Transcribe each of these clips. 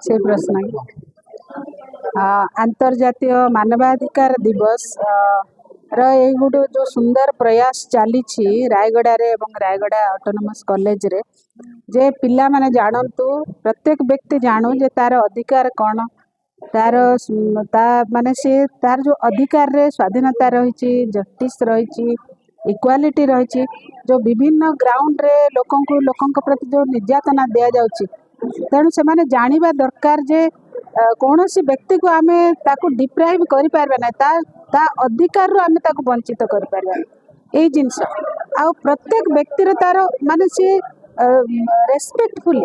से प्रश्न अंतर्जातीय मानवाधिकार दिवस गोटे जो सुंदर प्रयास चली रायगड़ा एवं रायगड़ा ऑटोनोमस कॉलेज रे जे पिला माने जानतु प्रत्येक व्यक्ति जानू जे तार अधिकार कौन तार माने से तार जो अधिकार रे स्वाधीनता रही जस्टिस रही इक्वालिटी रही जो विभिन्न ग्राउंड रे लोकों प्रति जो निर्यातना दि जाउची तेणु से माने जानिबा दरकार जे कौन सी व्यक्ति को आमे ताकू डिप्राइव करि पारबा ना ता अधिकार रो आमे ताकू वंचित करि पारबा ए जिंस आ प्रत्येक व्यक्ति रे तार माने से रेस्पेक्टफुली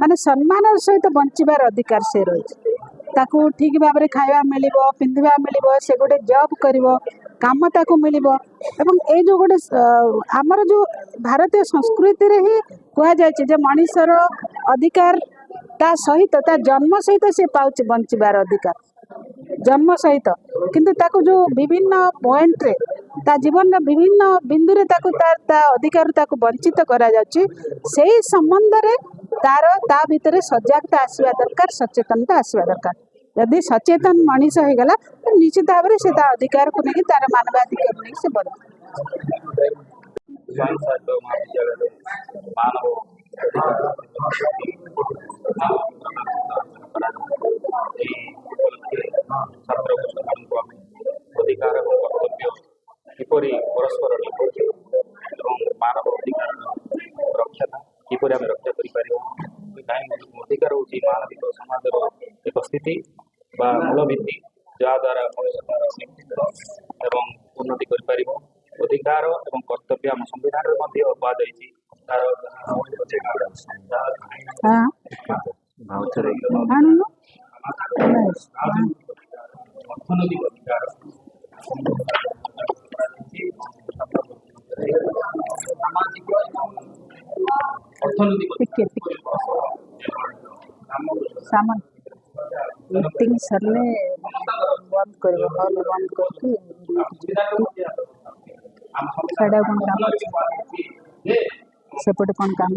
माने सम्मान सहित बंचिबार अधिकार से रही ताकू ठीक भाव में खावा मिलिबो पिंधिबा मिलिबो से गोटे जॉब करिवो काम ताकू मिलिबो एवं ए जो गोटे हमर जो भारतीय संस्कृति रे ही कुआ जाय जे मनुष्यर अधिकार ता सहित ता जन्म सहित से पाउच बंचिबार अधिकार जन्म सहित किंतु ताकू जो विभिन्न पॉइंट रे ता जीवन विभिन्न बिंदु रे ताकू ता अधिकार ताकू वंचित करा जाउची सेही संबंध रे तार ता भीतर सजगता आसवा दरकार सचेतनता आसवा दरकार यदि सचेतन मनीष हो गला तो निश्चित भाव में से अधिकार को नहीं तार मानवाधिकार नहीं से बढ़ अधिकार किपरि परस्पर मानव अधिकार रक्षा किपरि आम रक्षा कहीं अधिकार हूँ मानविक समाज एक स्थिति मूल भित्ति जहाद्वारा मनुष्य एवं उन्नति कर अधिकार एवं कर्तव्य आम संविधान अर्थनैतिक अधिकार सामाजिक सामान मीटिंग सरले बंद कर हॉल बंद करके साडा कोन काम सेपटे कोन काम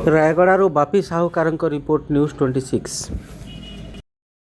रायगड़ारू बापी साहुकार रिपोर्ट न्यूज़ 26।